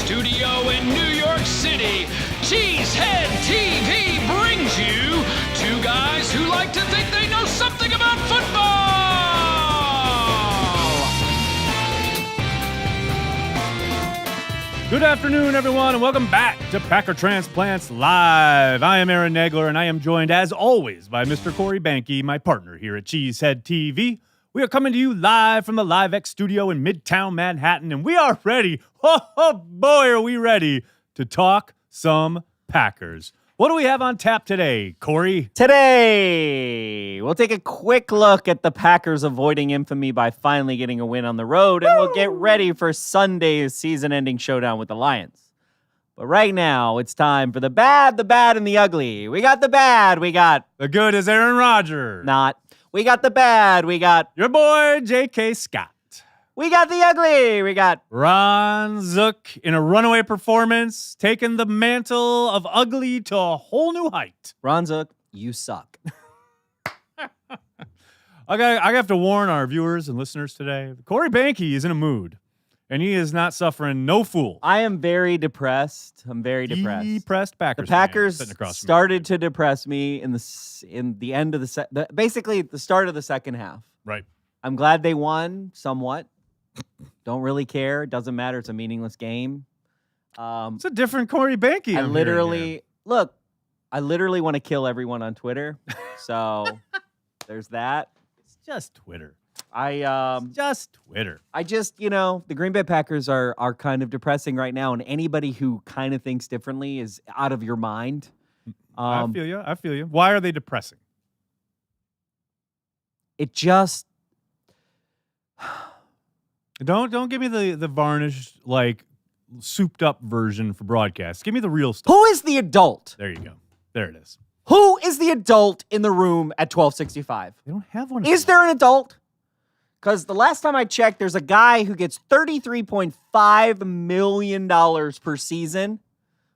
studio in New York City, Cheesehead TV brings you two guys who like to think they know something about football. Good afternoon, everyone, and welcome back to Packer Transplants Live. I am Aaron Nagler, and I am joined, as always, by Mr. Corey Banke, my partner here at Cheesehead TV. We are coming to you live from the LiveX studio in Midtown Manhattan, and we are ready. Oh, boy, are we ready to talk some Packers. What do we have on tap today, Corey? Today, we'll take a quick look at the Packers avoiding infamy by finally getting a win on the road, and we'll get ready for Sunday's season-ending showdown with the Lions. But right now, it's time for the bad, and the ugly. We got the bad. We got... The good is Aaron Rodgers. Not. We got the bad. We got... Your boy, J.K. Scott. We got the ugly. We got... Ron Zook in a runaway performance, taking the mantle of ugly to a whole new height. Ron Zook, you suck. I have to warn our viewers and listeners today. Corey Banke is in a mood, and he is not suffering no fool. I am very depressed. I'm very depressed. Depressed Packers. The Packers started to depress me in the end of basically the start of the second half. Right. I'm glad they won somewhat. Don't really care. It doesn't matter. It's a meaningless game. It's a different Corey Banke. I literally want to kill everyone on Twitter. So there's that. It's just Twitter. Just Twitter. The Green Bay Packers are kind of depressing right now, and anybody who kind of thinks differently is out of your mind. I feel you. Why are they depressing? It just... Don't give me the varnished, like, souped up version for broadcast. Give me the real stuff. Who is the adult? There you go. There it is. Who is the adult in the room at 1265? They don't have one. Is there an adult? Because the last time I checked, there's a guy who gets $33.5 million per season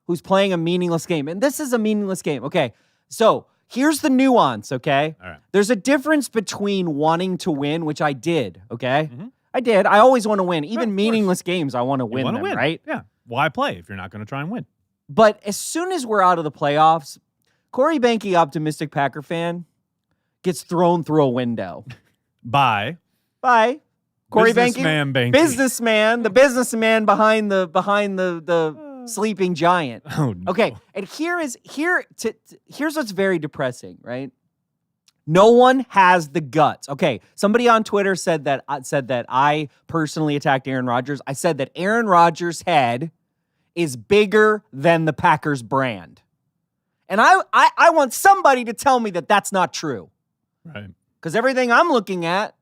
who's playing a meaningless game. And this is a meaningless game. Okay, so here's the nuance, okay? All right. There's a difference between wanting to win, which I did, okay? Mm-hmm. I did. I always want to win. Even meaningless games, I want to win them, right? Yeah. Why play if you're not going to try and win? But as soon as we're out of the playoffs, Corey Banke, optimistic Packer fan, gets thrown through a window. Bye. Corey Businessman Banke. Businessman, the businessman behind the sleeping giant. Oh, no. Okay, and here's what's very depressing, right? No one has the guts. Okay, somebody on Twitter said that I personally attacked Aaron Rodgers. I said that Aaron Rodgers' head is bigger than the Packers brand. And I want somebody to tell me that that's not true. Right. Because everything I'm looking at,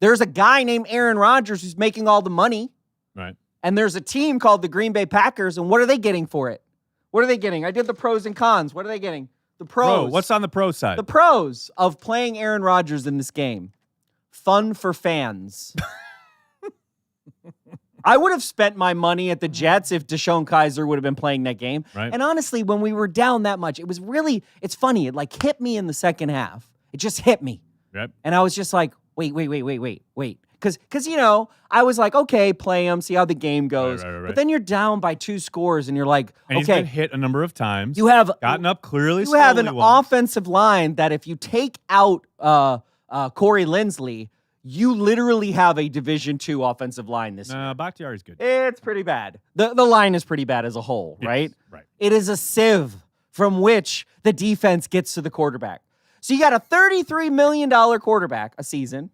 there's a guy named Aaron Rodgers who's making all the money. Right. And there's a team called the Green Bay Packers, and what are they getting for it? What are they getting? I did the pros and cons. What are they getting? The pros. Bro, what's on the pro side? The pros of playing Aaron Rodgers in this game. Fun for fans. I would have spent my money at the Jets if Deshaun Kaiser would have been playing that game. Right. And honestly, when we were down that much, it's funny. It like hit me in the second half. It just hit me. Yep. And I was just like, wait. Because I was like, okay, play him, see how the game goes. Right. But then you're down by 2 scores, and you're like, and he's been hit a number of times. You have gotten up clearly. You have an offensive line that if you take out Corey Linsley, you literally have a Division II offensive line this year. Bakhtiari's good. It's pretty bad. The line is pretty bad as a whole, right? Yes, right. It is a sieve from which the defense gets to the quarterback. So you got a $33 million quarterback a season.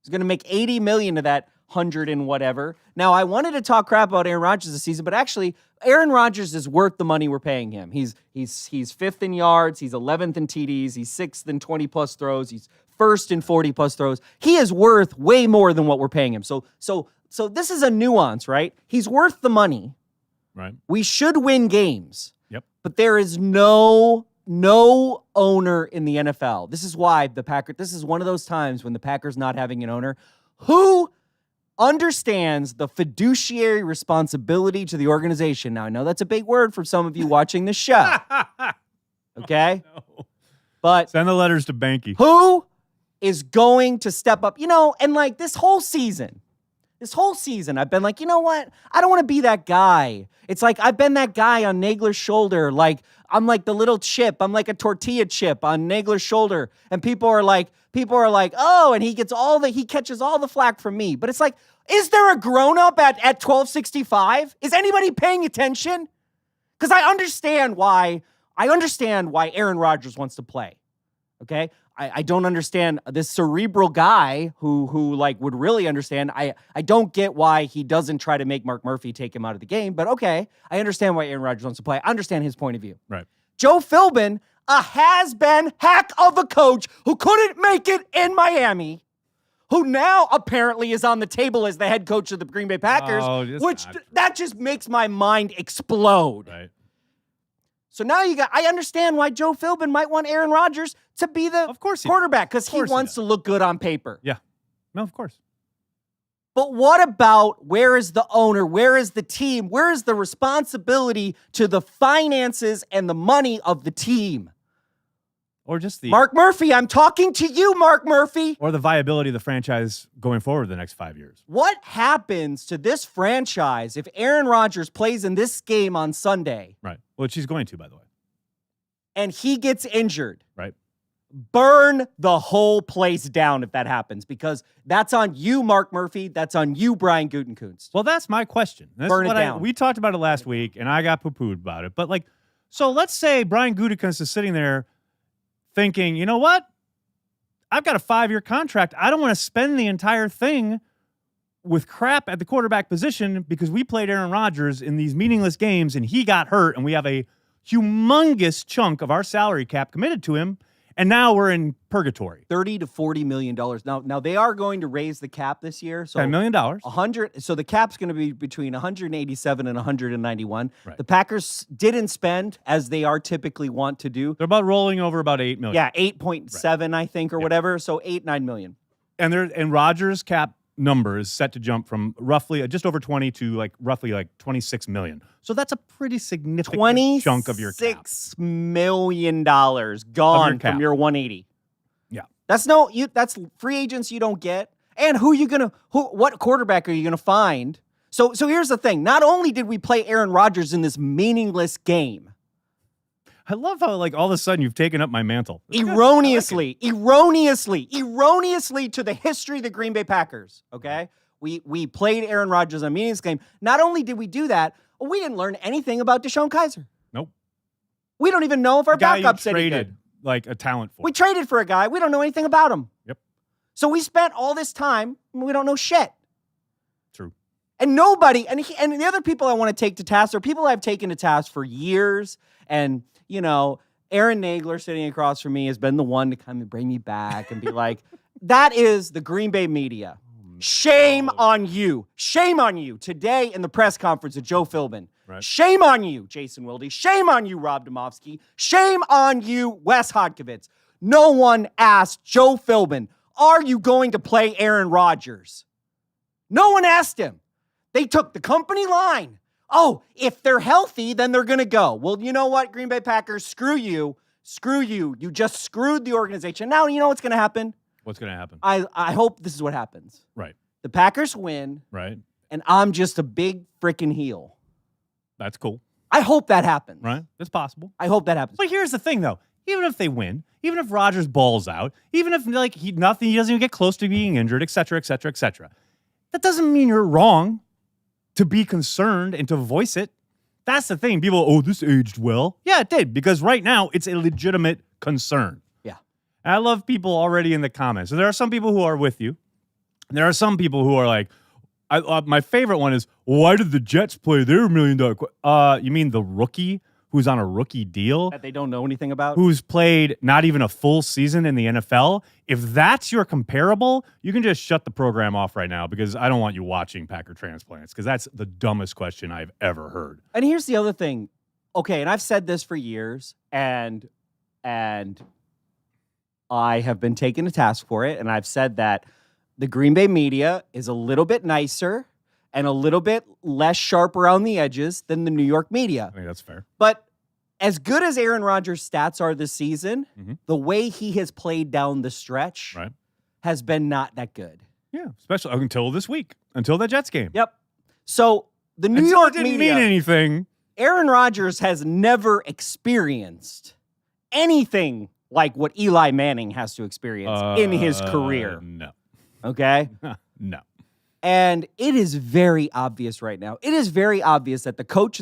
He's going to make $80 million of that 100 and whatever. Now, I wanted to talk crap about Aaron Rodgers this season, but actually, Aaron Rodgers is worth the money we're paying him. He's 5th in yards. He's 11th in TDs. He's 6th in 20-plus throws. He's 1st in 40-plus throws. He is worth way more than what we're paying him. So this is a nuance, right? He's worth the money. Right. We should win games. Yep. But there is no owner in the NFL. This is why this is one of those times when the Packers not having an owner who understands the fiduciary responsibility to the organization. Now, I know that's a big word for some of you watching the show. Okay? No. But send the letters to Banke. Who is going to step up? And like this whole season, This whole season, I've been like, you know what? I don't want to be that guy. It's like I've been that guy on Nagler's shoulder. Like, I'm like the little chip. I'm like a tortilla chip on Nagler's shoulder. And people are like, oh, and he catches all the flack from me. But it's like, is there a grown-up at 1265? Is anybody paying attention? Because I understand why Aaron Rodgers wants to play. Okay? I don't understand this cerebral guy who like would really understand. I don't get why he doesn't try to make Mark Murphy take him out of the game, but okay. I understand why Aaron Rodgers wants to play. I understand his point of view. Right. Joe Philbin, a has-been hack of a coach who couldn't make it in Miami, who now apparently is on the table as the head coach of the Green Bay Packers, that just makes my mind explode. Right. So now I understand why Joe Philbin might want Aaron Rodgers to be the quarterback because he wants to look good on paper. Yeah. No, of course. But what about where is the owner? Where is the team? Where is the responsibility to the finances and the money of the team? Or just the Mark Murphy, I'm talking to you, Mark Murphy. Or the viability of the franchise going forward the next 5 years. What happens to this franchise if Aaron Rodgers plays in this game on Sunday? Right. Well, she's going to, by the way. And he gets injured. Right. Burn the whole place down if that happens, because that's on you, Mark Murphy. That's on you, Brian Gutekunst. Well, that's my question. Burn it down. We talked about it last week, and I got poo-pooed about it. But, like, so let's say Brian Gutekunst is sitting there thinking, you know what? I've got a 5-year contract. I don't want to spend the entire thing with crap at the quarterback position because we played Aaron Rodgers in these meaningless games and he got hurt and we have a humongous chunk of our salary cap committed to him. And now we're in purgatory. $30 to $40 million. Now they are going to raise the cap this year. So $10 million. 100. So the cap's going to be between 187 and 191. Right. The Packers didn't spend as they are typically want to do. They're about rolling over about $8 million. Yeah, 8.7, I think, or whatever. So $9 million. And Rodgers' cap number is set to jump from roughly just over 20 to roughly 26 million. So that's a pretty significant chunk of your cap. $26 million gone from your 180. Yeah. That's free agents you don't get. And what quarterback are you gonna find? So here's the thing. Not only did we play Aaron Rodgers in this meaningless game. I love how all of a sudden you've taken up my mantle. Erroneously to the history of the Green Bay Packers, okay? We played Aaron Rodgers in a meaningless game. Not only did we do that, we didn't learn anything about Deshaun Kaiser. Nope. We don't even know if our backup's any good. Like a talent for. We traded for a guy. We don't know anything about him. Yep. So we spent all this time and we don't know shit. True. And nobody, and the other people I want to take to task are people I've taken to task for years. And, Aaron Nagler sitting across from me has been the one to come and bring me back and be like, that is the Green Bay media. Shame on you. Shame on you. Today in the press conference of Joe Philbin. Right. Shame on you, Jason Wilde. Shame on you, Rob Domofsky. Shame on you, Wes Hodkiewicz. No one asked Joe Philbin, are you going to play Aaron Rodgers? No one asked him. They took the company line. Oh, if they're healthy, then they're going to go. Well, you know what, Green Bay Packers? Screw you. Screw you. You just screwed the organization. Now, you know what's going to happen? What's going to happen? I hope this is what happens. Right. The Packers win. Right. And I'm just a big freaking heel. That's cool. I hope that happens. Right. It's possible. I hope that happens. But here's the thing, though. Even if they win, even if Rodgers balls out, even if he doesn't even get close to being injured, et cetera, that doesn't mean you're wrong to be concerned and to voice it. That's the thing. People, this aged well. Yeah, it did, because right now it's a legitimate concern. Yeah. And I love people already in the comments. So there are some people who are with you. And there are some people who are like, my favorite one is, why did the Jets play their $1 million? You mean the rookie who's on a rookie deal? That they don't know anything about? Who's played not even a full season in the NFL? If that's your comparable, you can just shut the program off right now, because I don't want you watching Packer Transplants, because that's the dumbest question I've ever heard. And here's the other thing. Okay, and I've said this for years, and I have been taken to task for it, and I've said that the Green Bay media is a little bit nicer and a little bit less sharp around the edges than the New York media. I think that's fair. But as good as Aaron Rodgers' stats are this season, the way he has played down the stretch has been not that good. Yeah, especially until this week, until the Jets game. Yep. So the New Until York it didn't media, mean anything. Aaron Rodgers has never experienced anything like what Eli Manning has to experience in his career. No. Okay? No. And it is very obvious right now. It is very obvious that the coach,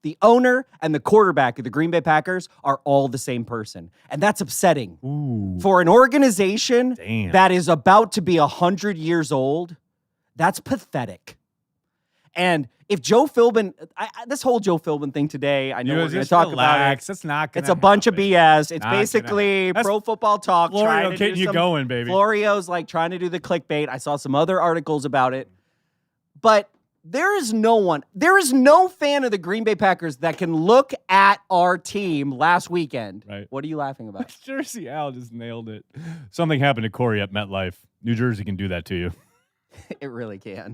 the owner, and the quarterback of the Green Bay Packers are all the same person. And that's upsetting. Ooh. For an organization Damn. that is about to be 100 years old, that's pathetic. And if Joe Philbin, this whole Joe Philbin thing today, I know we're going to talk about it. That's not gonna It's a bunch of happen. BS. It's Not basically gonna happen. pro football talk. Florio trying to getting do you some, going, baby. Florio's like trying to do the clickbait. I saw some other articles about it. But there is no fan of the Green Bay Packers that can look at our team last weekend. Right. What are you laughing about? Jersey Al just nailed it. Something happened to Corey at MetLife. New Jersey can do that to you. It really can.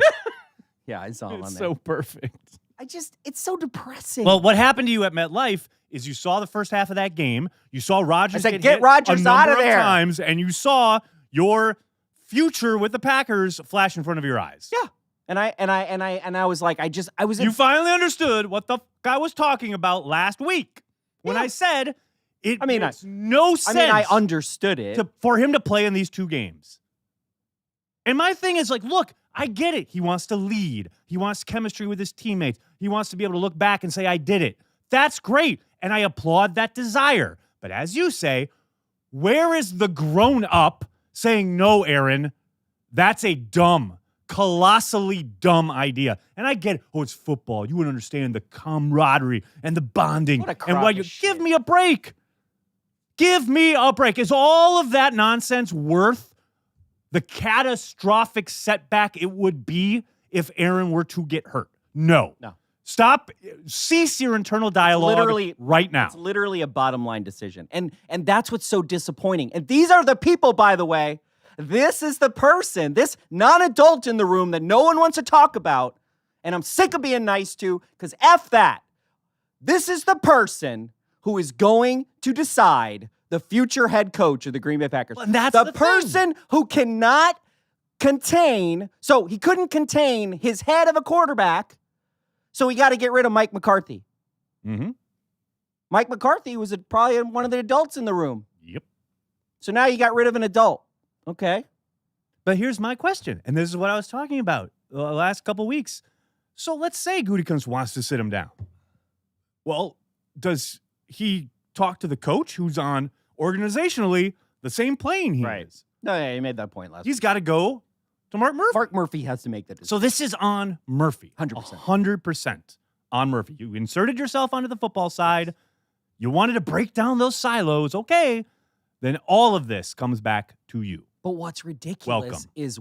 Yeah, I saw him on It's there. so perfect. It's so depressing. Well, what happened to you at MetLife is you saw the first half of that game. You saw Rodgers I said, get hit Rodgers a number out of there. times, and you saw your future with the Packers flash in front of your eyes. Yeah. And I was like, You finally understood what the guy was talking about last week when I said it makes no sense. I understood it. For him to play in these two games. And my thing is like, look, I get it. He wants to lead. He wants chemistry with his teammates. He wants to be able to look back and say, I did it. That's great. And I applaud that desire. But as you say, where is the grown-up saying, no, Aaron, that's a colossally dumb idea. And I get it. Oh, it's football. You wouldn't understand the camaraderie and the bonding. What a and crock why of you shit. give me a break. Give me a break. Is all of that nonsense worth the catastrophic setback it would be if Aaron were to get hurt? No. Stop. Cease your internal dialogue right now. It's literally a bottom line decision. And that's what's so disappointing. And these are the people, by the way. This is the person, this non-adult in the room that no one wants to talk about. And I'm sick of being nice to, because F that. This is the person who is going to decide the future head coach of the Green Bay Packers. Well, and that's the the person who cannot contain, so he couldn't contain his head of a quarterback, so he got to get rid of Mike McCarthy. Mm-hmm. Mike McCarthy was probably one of the adults in the room. Yep. So now you got rid of an adult. Okay. But here's my question, and this is what I was talking about the last couple weeks. So let's say Gutekunst wants to sit him down. Well, does he talk to the coach who's on organizationally the same plane he is? No, yeah, he made that point last week. He's got to go to Mark Murphy. Mark Murphy has to make that decision. So this is on Murphy. 100%. 100% on Murphy. You inserted yourself onto the football side. You wanted to break down those silos. Okay. Then all of this comes back to you. But what's ridiculous Welcome. is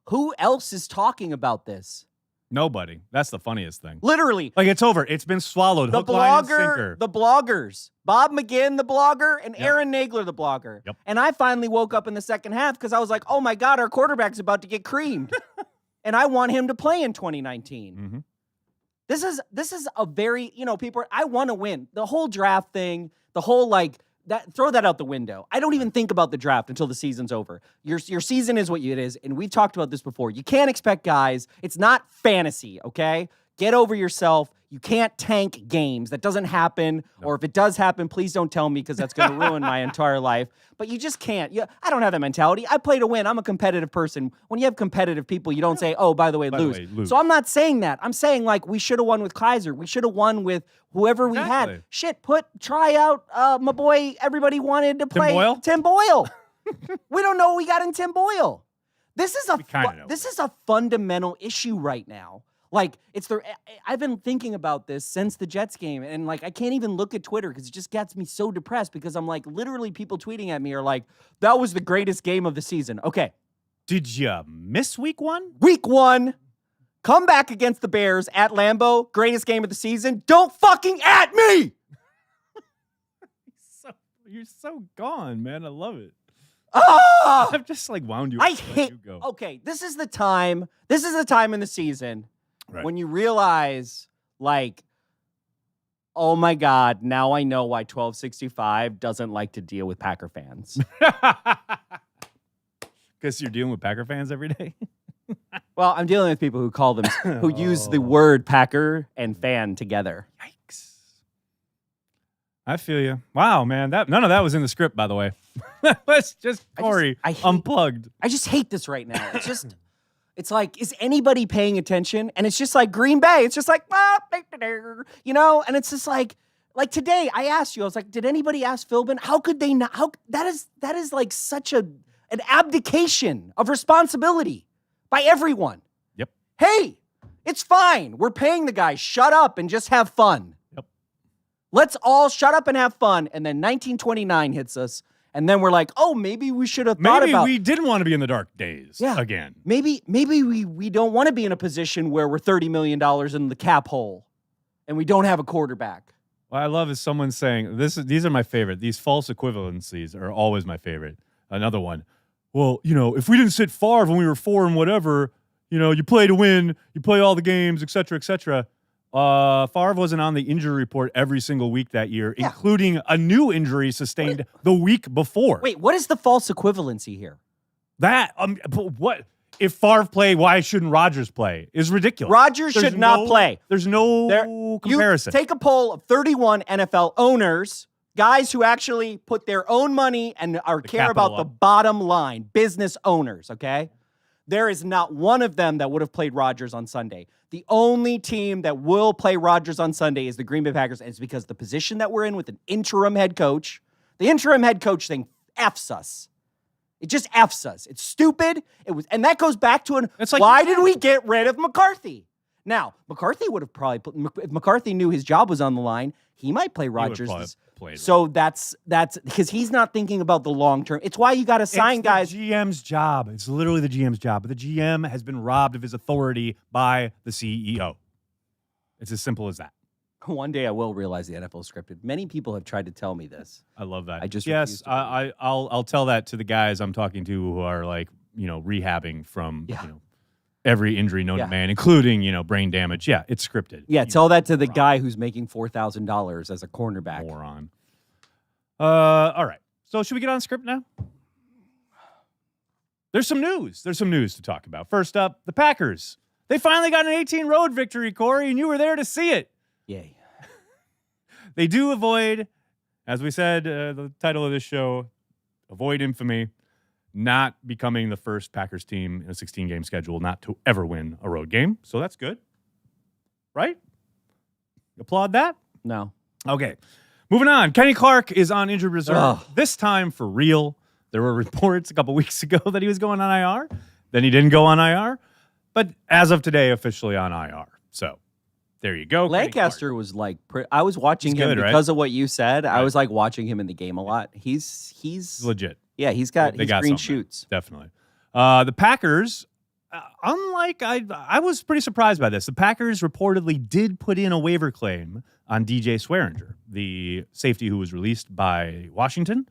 who else is talking about this? Nobody. That's the funniest thing. Literally. Like, it's over. It's been swallowed. The Hook, line, and sinker. the bloggers, Bob McGinn, the blogger, and Aaron Nagler, the blogger. Yep. And I finally woke up in the second half because I was like, oh my God, our quarterback's about to get creamed. And I want him to play in 2019. Mm-hmm. This is a very, people, I want to win. The whole draft thing, the whole throw that out the window. I don't even think about the draft until the season's over. Your season is what it is, and we've talked about this before. You can't expect guys. It's not fantasy, okay? Get over yourself. You can't tank games. That doesn't happen. No. Or if it does happen, please don't tell me because that's going to ruin my entire life. But you just can't. I don't have that mentality. I play to win. I'm a competitive person. When you have competitive people, you don't say, oh, by the way, lose. So I'm not saying that. I'm saying, we should have won with Kaiser. We should have won with whoever we had. Shit, try out my boy everybody wanted to play. Tim Boyle. We don't know what we got in Tim Boyle. This is a fundamental issue right now. I've been thinking about this since the Jets game, and I can't even look at Twitter because it just gets me so depressed because I'm literally people tweeting at me are like, that was the greatest game of the season. Okay. Did you miss week 1? Week 1, come back against the Bears at Lambeau, greatest game of the season. Don't fucking at me! You're so gone, man. I love it. Ah! I've just wound you up. I hate. You go. Okay, this is the time in the season. Right. When you realize, oh my God, now I know why 1265 doesn't like to deal with Packer fans. Because you're dealing with Packer fans every day. Well, I'm dealing with people who use the word Packer and fan together. Yikes. I feel you. Wow, man. None of that was in the script, by the way. That was just Corey unplugged. I just hate this right now. It's like, is anybody paying attention? And it's just like Green Bay. It's just like, you know, and it's just like today I asked you, I was like, did anybody ask Philbin? How could they not? That is like such an abdication of responsibility by everyone. Yep. Hey, it's fine. We're paying the guy. Shut up and just have fun. Yep. Let's all shut up and have fun. And then 1929 hits us. And then we're like, oh, maybe we should have thought about... Maybe we didn't want to be in the dark days again. Maybe we don't want to be in a position where we're $30 million in the cap hole and we don't have a quarterback. What I love is someone saying, these are my favorite. These false equivalencies are always my favorite. Another one. Well, you know, if we didn't sit Favre when we were 4 and whatever, you know, you play to win, you play all the games, et cetera, et cetera. Favre wasn't on the injury report every single week that year, including a new injury sustained the week before. Wait, what is the false equivalency here? That, what? If Favre played, why shouldn't Rodgers play? Is ridiculous. Rodgers should not play. There's no comparison. You take a poll of 31 NFL owners, guys who actually put their own money and care about the bottom line, business owners, okay? There is not one of them that would have played Rodgers on Sunday. The only team that will play Rodgers on Sunday is the Green Bay Packers, and it's because the position that we're in with an interim head coach, the interim head coach thing F's us. It just F's us. It's stupid. And that goes back to why did we get rid of McCarthy? Now, McCarthy would have probably if McCarthy knew his job was on the line, he might play Rodgers. So that's because he's not thinking about the long term. It's why you got to sign guys. The GM's job. It's literally the GM's job. But the GM has been robbed of his authority by the CEO. It's as simple as that. One day I will realize the NFL is scripted. Many people have tried to tell me this. I love that. I just I'll tell that to the guys I'm talking to who are like, you know, rehabbing from you know, every injury known to man, including, you know, brain damage. Yeah, it's scripted. Yeah, tell that to the guy who's making $4,000 as a cornerback. Moron. All right. So should we get on script now? There's some news. There's some news to talk about. First up, the Packers. They finally got an 18-road victory, Corey, and you were there to see it. Yay. They do avoid, as we said, the title of this show, avoid infamy, not becoming the first Packers team in a 16-game schedule not to ever win a road game. So that's good. Right? Applaud that? No. Okay. Moving on. Kenny Clark is on injured reserve. This time for real. There were reports a couple weeks ago that he was going on IR. Then he didn't go on IR. But as of today, officially on IR. So there you go. Lancaster was like, I was watching him because of what you said. Right. I was like watching him in the game a lot. He's legit. Yeah, he's got green shoots. Definitely. The Packers, unlike I was pretty surprised by this. The Packers reportedly did put in a waiver claim on DJ Swearinger, the safety who was released by Washington.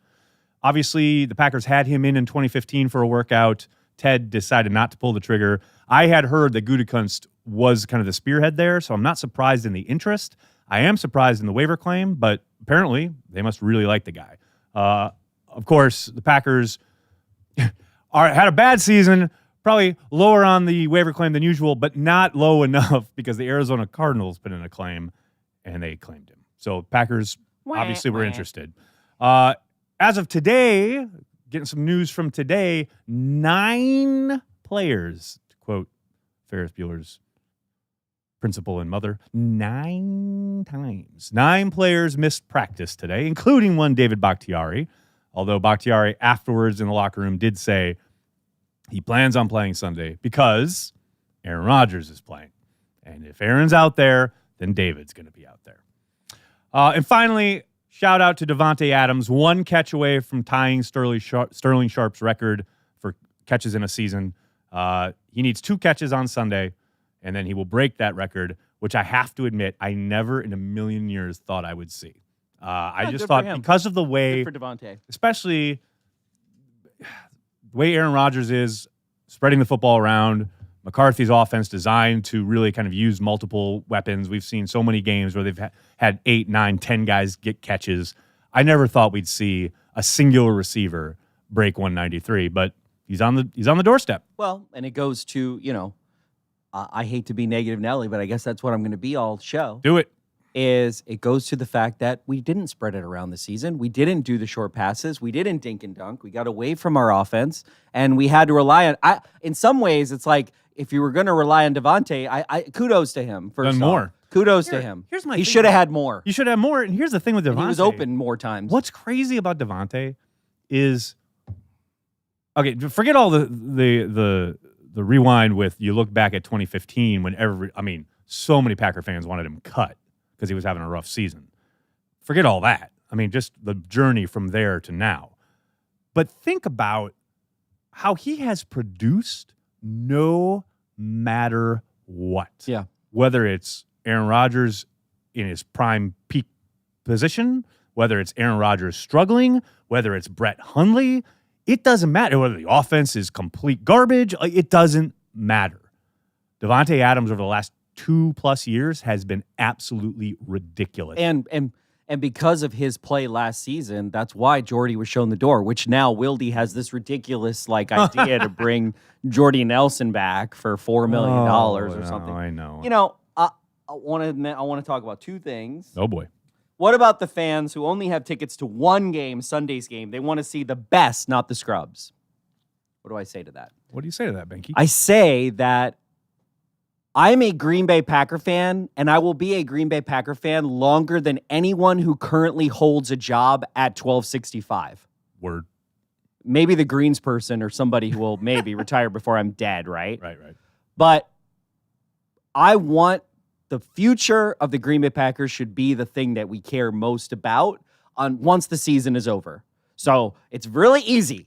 Obviously, the Packers had him in 2015 for a workout. Ted decided not to pull the trigger. I had heard that Gutekunst was kind of the spearhead there, so I'm not surprised in the interest. I am surprised in the waiver claim, but apparently they must really like the guy. Of course, the Packers had a bad season, probably lower on the waiver claim than usual, but not low enough because the Arizona Cardinals put in a claim, and they claimed him. So Packers obviously were interested. As of today, getting some news from today, 9 players, to quote Ferris Bueller's principal and mother, 9 times. 9 players missed practice today, including one David Bakhtiari, although Bakhtiari afterwards in the locker room did say he plans on playing Sunday because Aaron Rodgers is playing. And if Aaron's out there, then David's going to be out there. And finally, shout out to Devontae Adams, 1 catch away from tying Sterling Sharp's record for catches in a season. He needs 2 catches on Sunday, and then he will break that record, which I have to admit I never in a million years thought I would see. I just thought because of the way, good for Devontae, especially the way Aaron Rodgers is spreading the football around, McCarthy's offense designed to really kind of use multiple weapons. We've seen so many games where they've had 8, 9, 10 guys get catches. I never thought we'd see a singular receiver break 193, but he's on the doorstep. Well, and it goes to, I hate to be negative Nelly, but I guess that's what I'm going to be all show. Do it. It goes to the fact that we didn't spread it around the season. We didn't do the short passes. We didn't dink and dunk. We got away from our offense, and we had to rely on. In some ways, it's like if you were going to rely on Devontae, I kudos to him. Done more. Kudos to him. Here's my he thing. should have had more. You should have more. And here's the thing with Devontae. He was open more times. What's crazy about Devontae is, okay, forget all the rewind with you look back at 2015 when so many Packer fans wanted him cut because he was having a rough season. Forget all that. I mean, just the journey from there to now. But think about how he has produced no matter what. Yeah. Whether it's Aaron Rodgers in his prime peak position, whether it's Aaron Rodgers struggling, whether it's Brett Hundley, it doesn't matter. Whether the offense is complete garbage, it doesn't matter. Devontae Adams over the last 2+ years has been absolutely ridiculous. And because of his play last season, that's why Jordy was shown the door, which now Wildy has this ridiculous idea to bring Jordy Nelson back for $4 million or something. I know. I want to talk about two things. Oh boy. What about the fans who only have tickets to one game, Sunday's game? They want to see the best, not the scrubs. What do I say to that? What do you say to that, Benke? I say that I'm a Green Bay Packer fan, and I will be a Green Bay Packer fan longer than anyone who currently holds a job at 1265. Word. Maybe the Greens person or somebody who will maybe retire before I'm dead, right? Right. But I want the future of the Green Bay Packers should be the thing that we care most about once the season is over. So it's really easy.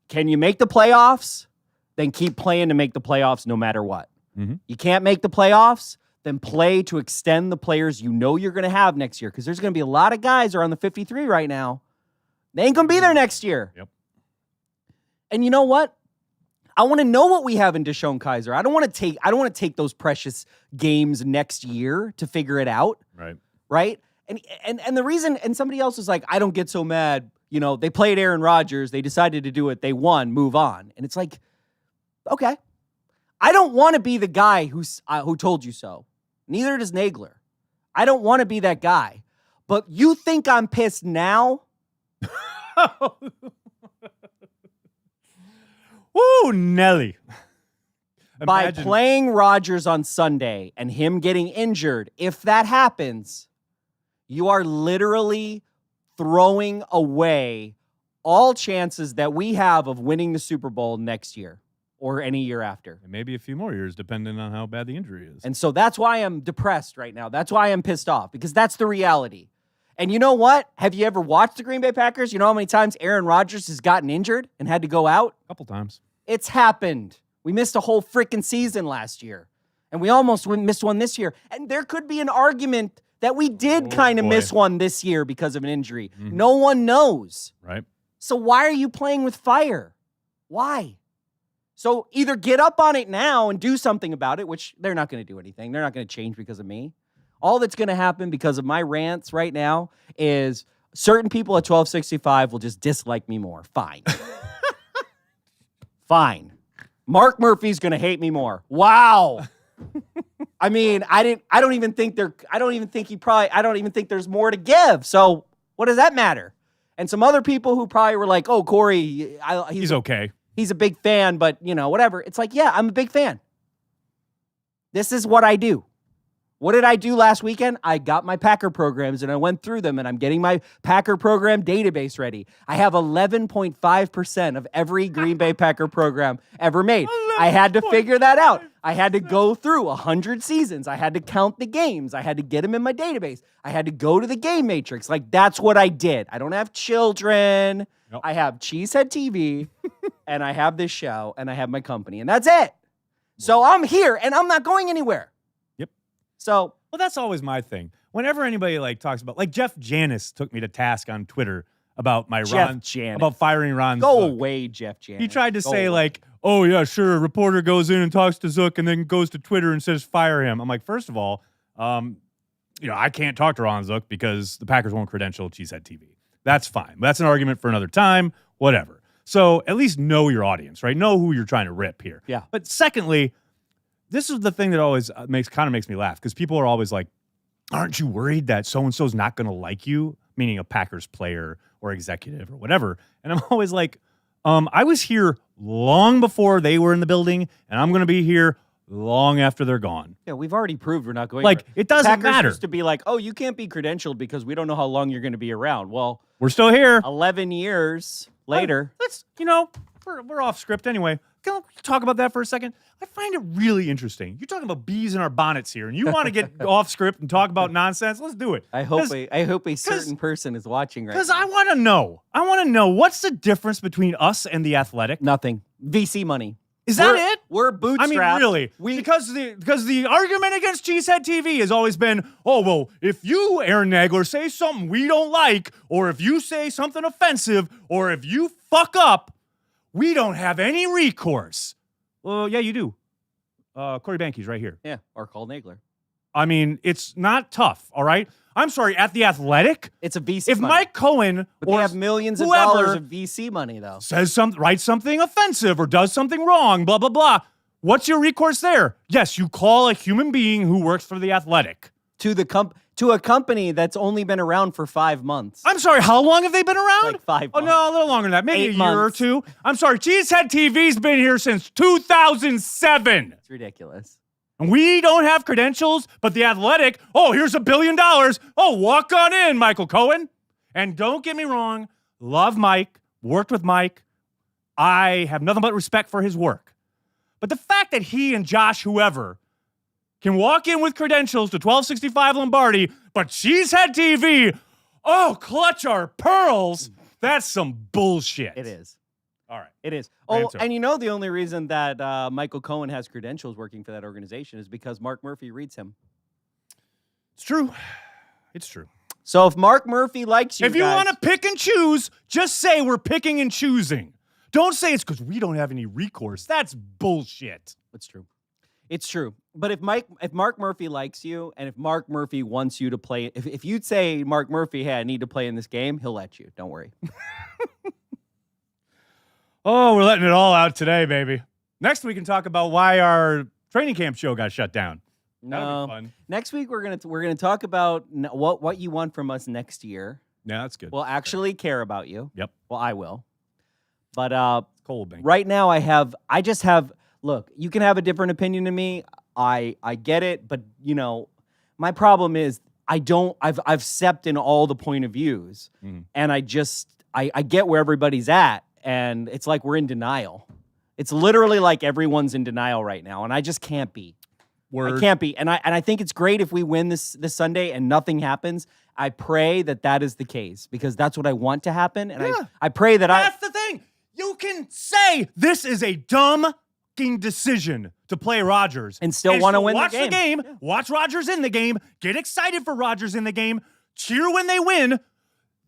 Can you make the playoffs? Then keep playing to make the playoffs no matter what. Mm-hmm. You can't make the playoffs? Then play to extend the players you know you're going to have next year, because there's going to be a lot of guys who are on the 53 right now. They ain't going to be there next year. Yep. And you know what? I want to know what we have in Deshaun Kaiser. I don't want to take those precious games next year to figure it out. Right? And the reason, and somebody else is like, I don't get so mad. They played Aaron Rodgers. They decided to do it. They won. Move on. And it's like, okay. I don't want to be the guy who told you so. Neither does Nagler. I don't want to be that guy. But you think I'm pissed now? Woo, Nelly. By playing Rodgers on Sunday and him getting injured, if that happens, you are literally throwing away all chances that we have of winning the Super Bowl next year or any year after. And maybe a few more years, depending on how bad the injury is. And so that's why I'm depressed right now. That's why I'm pissed off, because that's the reality. And you know what? Have you ever watched the Green Bay Packers? You know how many times Aaron Rodgers has gotten injured and had to go out? A couple times. It's happened. We missed a whole freaking season last year. And we almost missed one this year. And there could be an argument that we did kind of miss one this year because of an injury. Mm-hmm. No one knows. Right. So why are you playing with fire? Why? So either get up on it now and do something about it, which they're not going to do anything. They're not going to change because of me. All that's going to happen because of my rants right now is certain people at 1265 will just dislike me more. Fine. Fine. Mark Murphy's going to hate me more. Wow. I mean, I don't even think there's more to give. So what does that matter? And some other people who probably were like, oh, Corey, he's okay. He's a big fan, but whatever. It's like, yeah, I'm a big fan. This is what I do. What did I do last weekend? I got my Packer programs and I went through them, and I'm getting my Packer program database ready. I have 11.5% of every Green Bay Packer program ever made. I had to figure that out. I had to go through 100 seasons. I had to count the games. I had to get them in my database. I had to go to the game matrix. Like, that's what I did. I don't have children. Nope. I have Cheesehead TV and I have this show and I have my company, and that's it. So I'm here and I'm not going anywhere. So, well, that's always my thing. Whenever anybody talks about, Jeff Janis took me to task on Twitter about about firing Ron Go Zook. away, Jeff Janis. He tried to say oh yeah, sure, a reporter goes in and talks to Zook and then goes to Twitter and says fire him. I'm like, first of all, I can't talk to Ron Zook because the Packers won't credential Cheesehead TV. That's fine. That's an argument for another time. Whatever. So at least know your audience, right? Know who you're trying to rip here. Yeah. But secondly, this is the thing that always makes me laugh because people are always like, aren't you worried that so-and-so's not going to like you? Meaning a Packers player or executive or whatever. And I'm always like, I was here long before they were in the building, and I'm going to be here long after they're gone. Yeah, we've already proved we're not going. Like, it doesn't Packers matter. used to be like, oh, you can't be credentialed because we don't know how long you're going to be around. Well, We're still here. 11 years later. Let's, we're off script anyway. Can we talk about that for a second? I find it really interesting. You're talking about bees in our bonnets here, and you want to get off script and talk about nonsense? Let's do it. I hope a certain person is watching right now. Because I want to know. I want to know what's the difference between us and the Athletic. Nothing. VC money. Is that it? We're bootstrapped. I mean, really? Because the argument against Cheesehead TV has always been, oh, well, if you, Aaron Nagler, say something we don't like, or if you say something offensive, or if you fuck up, we don't have any recourse. Well, yeah, you do. Corey Banky's right here. Yeah, or call Nagler. I mean, it's not tough, all right? I'm sorry, at The Athletic, It's a VC if money. Mike Cohen But they have millions of whoever dollars of VC money, though. writes something offensive or does something wrong, blah, blah, blah, what's your recourse there? Yes, you call a human being who works for The Athletic. To a company that's only been around for 5 months. I'm sorry, how long have they been around? Like 5 Oh, months. no, a little longer than that. Maybe 8 a year months. or two. I'm sorry, Cheesehead TV's been here since 2007. It's ridiculous. And we don't have credentials, but The Athletic, oh, here's $1 billion. Oh, walk on in, Michael Cohen. And don't get me wrong, love Mike, worked with Mike. I have nothing but respect for his work. But the fact that he and Josh, whoever, can walk in with credentials to 1265 Lombardi, but Cheesehead TV, oh, clutch our pearls, that's some bullshit. It is. All right. It is. Rant Oh, and the only reason that Michael Cohen has credentials working for that organization is because Mark Murphy reads him. It's true. It's true. So if Mark Murphy likes you, If you want to pick and choose, just say we're picking and choosing. Don't say it's because we don't have any recourse. That's bullshit. It's true. It's true. But if Mark Murphy likes you, and if Mark Murphy wants you to play, if you'd say, Mark Murphy, hey, I need to play in this game, he'll let you. Don't worry. Oh, we're letting it all out today, baby. Next we can talk about why our training camp show got shut down. That'll be fun. Next week we're gonna talk about what you want from us next year. Yeah, that's good. We'll actually care about you. Yep. Well, I will. But Cold, Bank. right now I just have. Look, you can have a different opinion than me. I get it, but my problem is I've stepped in all the point of views, and I get where everybody's at, and it's like we're in denial. It's literally like everyone's in denial right now, and I just can't be. Word. I can't be, and I think it's great if we win this Sunday and nothing happens. I pray that is the case because that's what I want to happen, and Yeah. I pray that That's the thing. You can say this is a dumb decision to play Rodgers And still wanna win the watch game. the game, watch Rodgers in the game, get excited for Rodgers in the game, cheer when they win.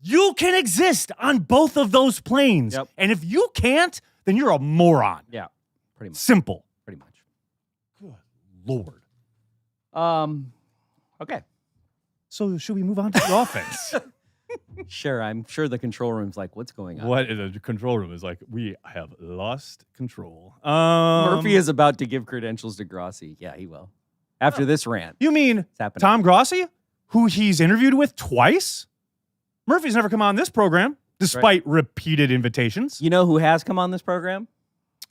You can exist on both of those planes. Yep. And if you can't, then you're a moron. Yeah, pretty much. Simple. Pretty much. Good Lord. Okay. So should we move on to the offense? Sure. I'm sure the control room's like, what's going on? What in the control room is like, we have lost control. Murphy is about to give credentials to Grossi. Yeah, he will. After this rant. You mean It's happening. Tom Grossi, who he's interviewed with twice? Murphy's never come on this program, despite repeated invitations. You know who has come on this program?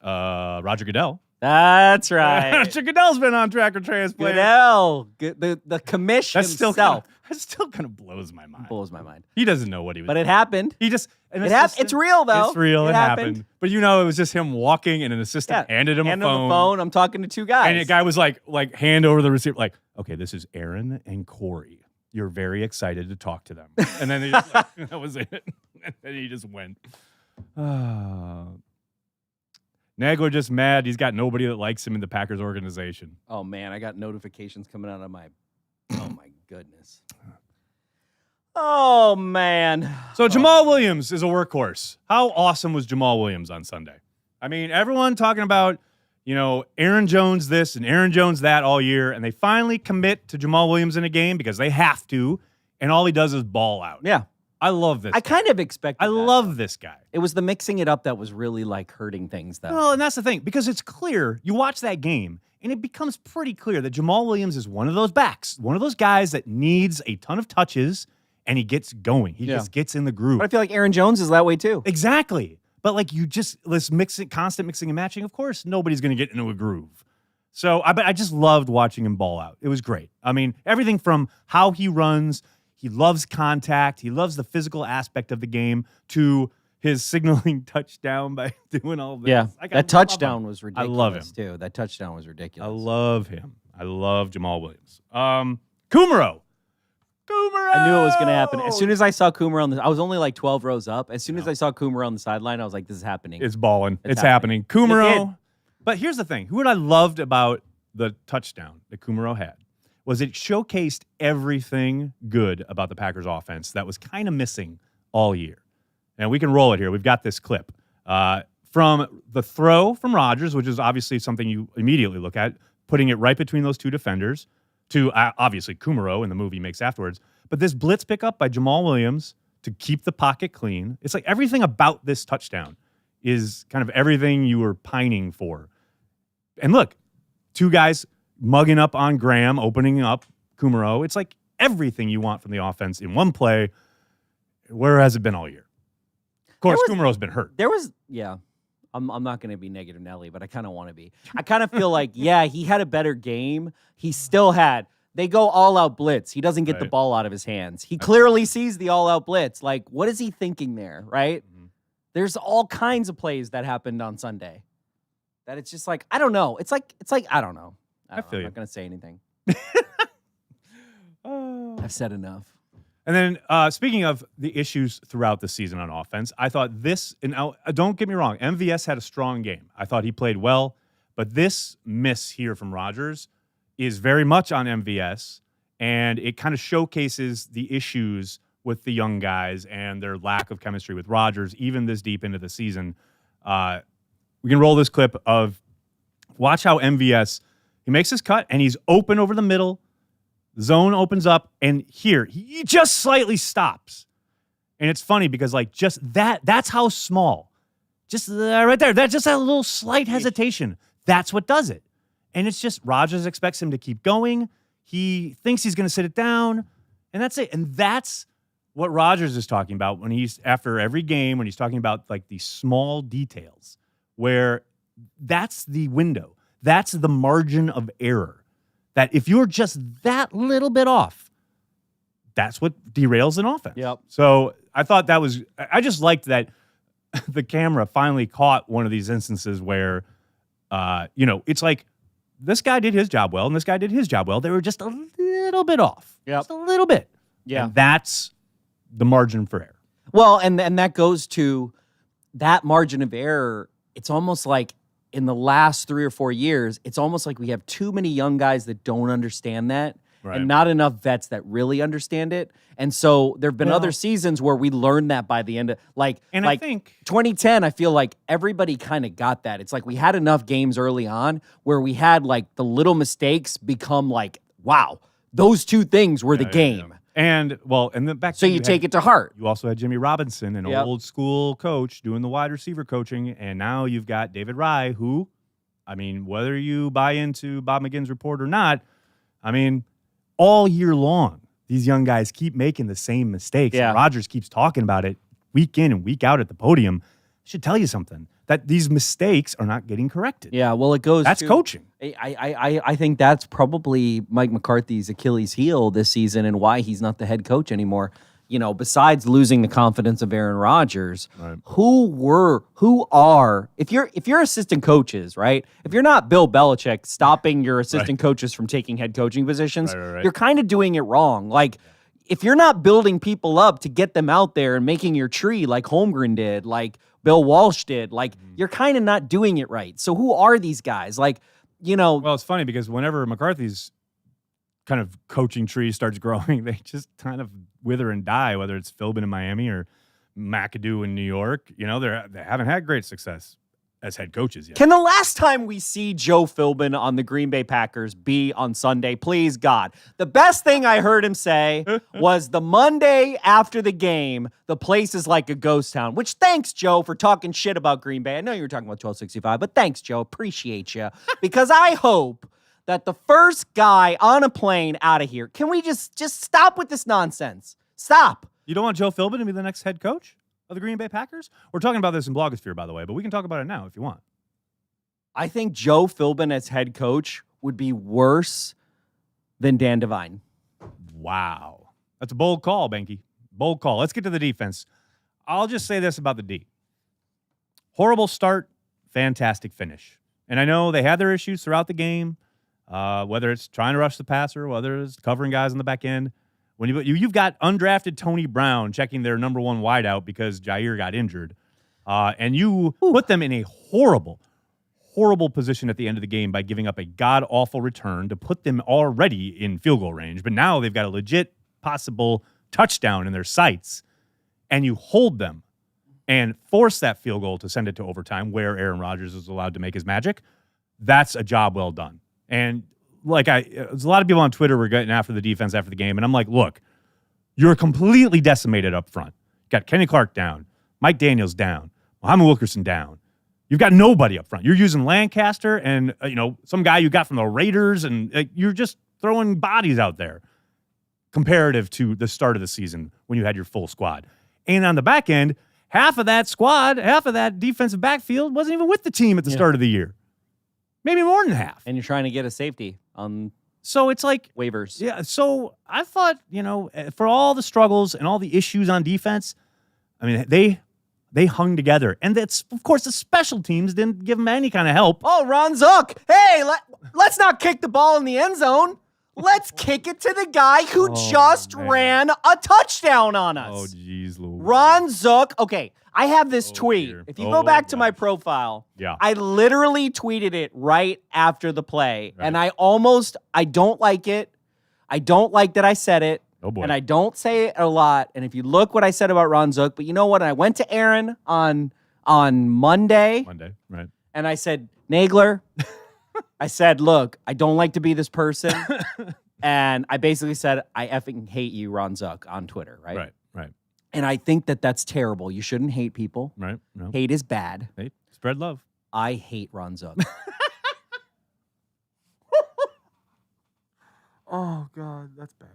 Roger Goodell. That's right. Roger Goodell's been on Tracker Transplant. Goodell. The commission himself. That still kind of blows my mind. Blows my mind. He doesn't know what he was But it happened. He just... and It's real, though. It's real. It happened. happened. But it was just him walking and an assistant handed him a phone. I'm talking to two guys. And the guy was like hand over the receiver, like, okay, this is Aaron and Corey. You're very excited to talk to them. And then that was it. And then he just went. Nagler just mad. He's got nobody that likes him in the Packers organization. Oh, man. I got notifications coming out of my... Oh, my goodness. Oh, man. So Jamal Williams is a workhorse. How awesome was Jamal Williams on Sunday? I mean, everyone talking about, Aaron Jones this and Aaron Jones that all year, and they finally commit to Jamal Williams in a game because they have to, and all he does is ball out. Yeah. I love this. I kind of expected I that. love this guy. It was the mixing it up that was really like hurting things, though. Well, and that's the thing, because it's clear. You watch that game, and it becomes pretty clear that Jamal Williams is one of those backs, one of those guys that needs a ton of touches, and he gets going. He just gets in the groove. But I feel like Aaron Jones is that way too. Exactly. But like let's constant mixing and matching. Of course, nobody's going to get into a groove. So I just loved watching him ball out. It was great. I mean, everything from how he runs, he loves contact, he loves the physical aspect of the game, to his signaling touchdown by doing all this. Yeah, Like, that touchdown was I ridiculous. love him too. That touchdown was ridiculous. I love him. I love Jamal Williams. Kumaro. I knew it was going to happen. As soon as I saw Coomer I was only like 12 rows up. As soon as I saw Coomer on the sideline, I was like, this is happening. It's balling. It's happening. Kumaro. But here's the thing. What I loved about the touchdown that Kumaro had was it showcased everything good about the Packers offense that was kind of missing all year. And we can roll it here. We've got this clip. From the throw from Rodgers, which is obviously something you immediately look at, putting it right between those two defenders, to obviously Kumaro in the move he makes afterwards. But this blitz pickup by Jamal Williams to keep the pocket clean, it's like everything about this touchdown is kind of everything you were pining for. And look, two guys mugging up on Graham, opening up Kumaro. It's like everything you want from the offense in one play. Where has it been all year? Of course, Kumaro's been hurt. I'm not going to be negative Nelly, but I kind of want to be. I kind of feel like, he had a better game. He still had. They go all-out blitz. He doesn't get the ball out of his hands. He clearly sees the all-out blitz. Like, what is he thinking there, right? Mm-hmm. There's all kinds of plays that happened on Sunday that it's just like, I don't know. It's like I don't know. I feel you. I'm not going to say anything. I've said enough. And then speaking of the issues throughout the season on offense, I thought this, and don't get me wrong, MVS had a strong game. I thought he played well, but this miss here from Rodgers is very much on MVS, and it kind of showcases the issues with the young guys and their lack of chemistry with Rodgers, even this deep into the season. We can roll this clip of, watch how MVS, he makes his cut, and he's open over the middle. Zone opens up, and here, he just slightly stops. And it's funny because, like, just that's how small. Just right there, that's just a little slight hesitation. That's what does it. And it's just, Rodgers expects him to keep going. He thinks he's going to sit it down, and that's it. And that's what Rodgers is talking about when he's, after every game, when he's talking about, like, these small details, where that's the window. That's the margin of error. That if you're just that little bit off, that's what derails an offense. Yep. So I thought that was, I just liked that the camera finally caught one of these instances where, it's like this guy did his job well and this guy did his job well. They were just a little bit off. Yep. Just a little bit. Yeah. And that's the margin for error. Well, and that goes to that margin of error. It's almost like, in the last 3 or 4 years, it's almost like we have too many young guys that don't understand that, and not enough vets that really understand it. And so there have been other seasons where we learned that by the end of, I think 2010, I feel like everybody kind of got that. It's like we had enough games early on where we had like the little mistakes become like, wow, those two things were the game. Yeah. And then back. So you take it to heart. You also had Jimmy Robinson, an old school coach, doing the wide receiver coaching, and now you've got David Rye, who, I mean, whether you buy into Bob McGinn's report or not, I mean, all year long, these young guys keep making the same mistakes. Yeah. And Rodgers keeps talking about it week in and week out at the podium. I should tell you something, that these mistakes are not getting corrected. Yeah, well, it goes. That's coaching. I think that's probably Mike McCarthy's Achilles heel this season and why he's not the head coach anymore. You know, besides losing the confidence of Aaron Rodgers, who are if you're assistant coaches, right? If you're not Bill Belichick stopping your assistant coaches from taking head coaching positions, you're kind of doing it wrong. Like, if you're not building people up to get them out there and making your tree like Holmgren did, like Bill Walsh did, like, you're kind of not doing it right. So who are these guys? Like, Well, it's funny because whenever McCarthy's kind of coaching tree starts growing, they just kind of wither and die, whether it's Philbin in Miami or McAdoo in New York. They haven't had great success as head coaches yet. Can the last time we see Joe Philbin on the Green Bay Packers be on Sunday? Please, God. The best thing I heard him say was the Monday after the game, the place is like a ghost town, which thanks, Joe, for talking shit about Green Bay. I know you were talking about 1265, but thanks, Joe. Appreciate you. Because I hope that the first guy on a plane out of here, can we just stop with this nonsense? Stop. You don't want Joe Philbin to be the next head coach of the Green Bay Packers? We're talking about this in Blogosphere, by the way, but we can talk about it now if you want. I think Joe Philbin as head coach would be worse than Dan Devine. Wow. That's a bold call, Banky. Bold call. Let's get to the defense. I'll just say this about the D. Horrible start, fantastic finish. And I know they had their issues throughout the game, whether it's trying to rush the passer, whether it's covering guys on the back end. When you've got undrafted Tony Brown checking their number one wideout because Jair got injured, and you put them in a horrible position at the end of the game by giving up a god-awful return to put them already in field goal range. But now they've got a legit possible touchdown in their sights, and you hold them and force that field goal to send it to overtime where Aaron Rodgers is allowed to make his magic. That's a job well done. And there's a lot of people on Twitter were getting after the defense after the game, and I'm like, look, you're completely decimated up front. You got Kenny Clark down, Mike Daniels down, Muhammad Wilkerson down. You've got nobody up front. You're using Lancaster and some guy you got from the Raiders, and you're just throwing bodies out there comparative to the start of the season when you had your full squad. And on the back end, half of that defensive backfield wasn't even with the team at the start of the year. Maybe more than half. And you're trying to get a safety on so it's like waivers. Yeah, so I thought, for all the struggles and all the issues on defense, I mean, they hung together. And that's, of course, the special teams didn't give them any kind of help. Oh, Ron Zook. Hey, let's not kick the ball in the end zone. Let's kick it to the guy who ran a touchdown on us. Oh, jeez, Louise. Ron Zook. Okay, I have this tweet. Dear. If you go back to my profile, I literally tweeted it right after the play. Right. And I don't like it. I don't like that I said it. Oh, boy. And I don't say it a lot. And if you look what I said about Ron Zook, but you know what? I went to Aaron on Monday, right. And I said, Nagler, I said, look, I don't like to be this person. And I basically said, I effing hate you, Ron Zook, on Twitter, right? Right. And I think that that's terrible. You shouldn't hate people. Right. No. Hate is bad. Hate. Spread love. I hate Ron Zook. Oh, God, that's bad.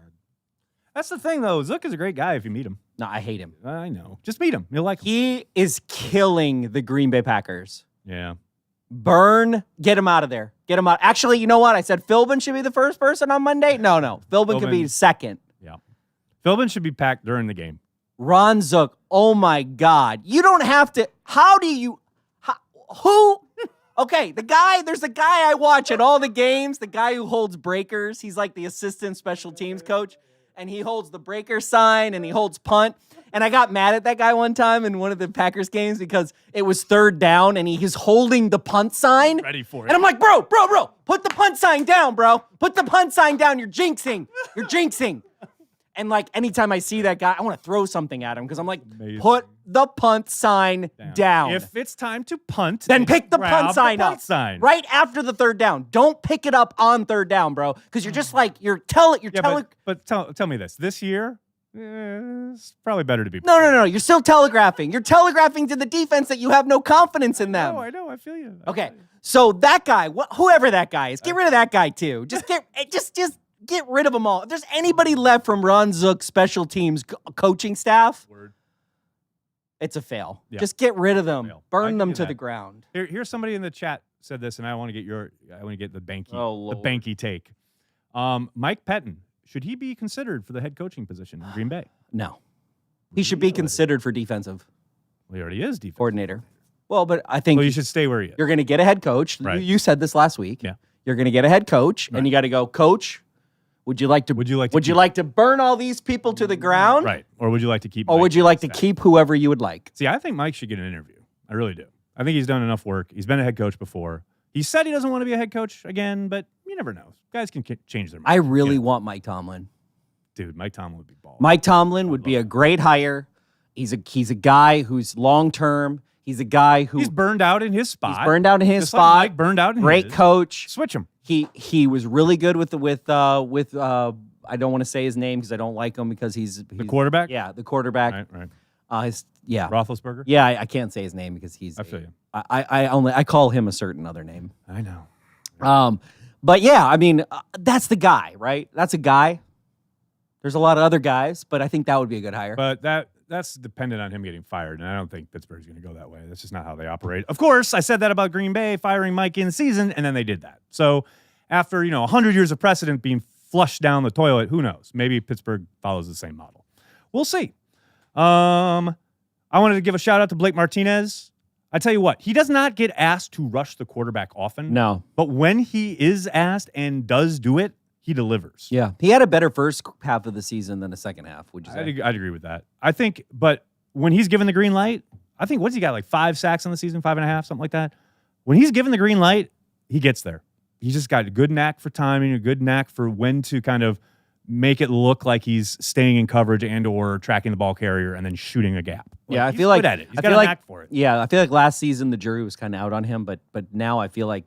That's the thing, though. Zook is a great guy if you meet him. No, I hate him. I know. Just meet him. You'll like him. He is killing the Green Bay Packers. Yeah. Get him out of there. Get him out. Actually, you know what? I said Philbin should be the first person on Monday. No. Philbin could be second. Yeah. Philbin should be packed during the game. Ron Zook, oh my God. You don't have to. Who? Okay, there's a guy I watch at all the games, the guy who holds breakers. He's like the assistant special teams coach, and he holds the breaker sign and he holds punt. And I got mad at that guy one time in one of the Packers games because it was third down and he's holding the punt sign. Ready for it. And I'm like, bro, put the punt sign down, bro. Put the punt sign down. You're jinxing. And like anytime I see that guy, I want to throw something at him because I'm like, put the punt sign down. If it's time to punt, then pick the punt sign up right after the third down. Don't pick it up on third down, bro, because you're just like But tell me this year, it's probably better to be. No. You're still telegraphing. You're telegraphing to the defense that you have no confidence in them. I know. I feel you. Okay, so that guy, whoever that guy is, get rid of that guy too. Just get rid of them all. If there's anybody left from Ron Zook's special teams coaching staff, it's a fail. Yeah. Just get rid of them. Burn them to the ground. Here's somebody in the chat said this, and I want to get the Banky, the Banky take. Mike Pettin, should he be considered for the head coaching position in Green Bay? No. He should be considered for defensive. Well, he already is defensive coordinator. Well, but I think you should stay where he is. You're going to get a head coach. Right. You said this last week. Yeah. You're going to get a head coach, and you got to go, Coach. Would you like to burn all these people to the ground? Right. Or would you like to keep? Or would you like to keep whoever you would like? See, I think Mike should get an interview. I really do. I think he's done enough work. He's been a head coach before. He said he doesn't want to be a head coach again, but you never know. Guys can change their mind. I really want Mike Tomlin. Dude, Mike Tomlin would be bald. Mike Tomlin would be a great hire. He's a guy who's long-term. He's a guy who he's burned out in his spot. He's burned out in his Just like spot. Mike burned out in Great his. coach. Switch him. He was really good with I don't want to say his name because I don't like him because he's The quarterback? Yeah, the quarterback. Right. Roethlisberger. Roethlisberger? Yeah, I can't say his name because he's. I feel you. I call him a certain other name. I know. But yeah, I mean, that's the guy, right? That's a guy. There's a lot of other guys, but I think that would be a good hire. But that's dependent on him getting fired, and I don't think Pittsburgh's going to go that way. That's just not how they operate. Of course, I said that about Green Bay firing Mike in season, and then they did that. So after 100 years of precedent being flushed down the toilet, who knows? Maybe Pittsburgh follows the same model. We'll see. I wanted to give a shout out to Blake Martinez. I tell you what, he does not get asked to rush the quarterback often. No. But when he is asked and does do it, he delivers. Yeah. He had a better first half of the season than the second half, would you say? I'd agree with that. I think, but when he's given the green light, I think, what's he got, like 5 sacks on the season, 5.5, something like that? When he's given the green light, he gets there. He's just got a good knack for timing, a good knack for when to kind of make it look like he's staying in coverage and or tracking the ball carrier and then shooting a gap. Yeah, I he's feel like good at it. He's I got feel a like, knack for it. Yeah, I feel like last season the jury was kind of out on him, but now I feel like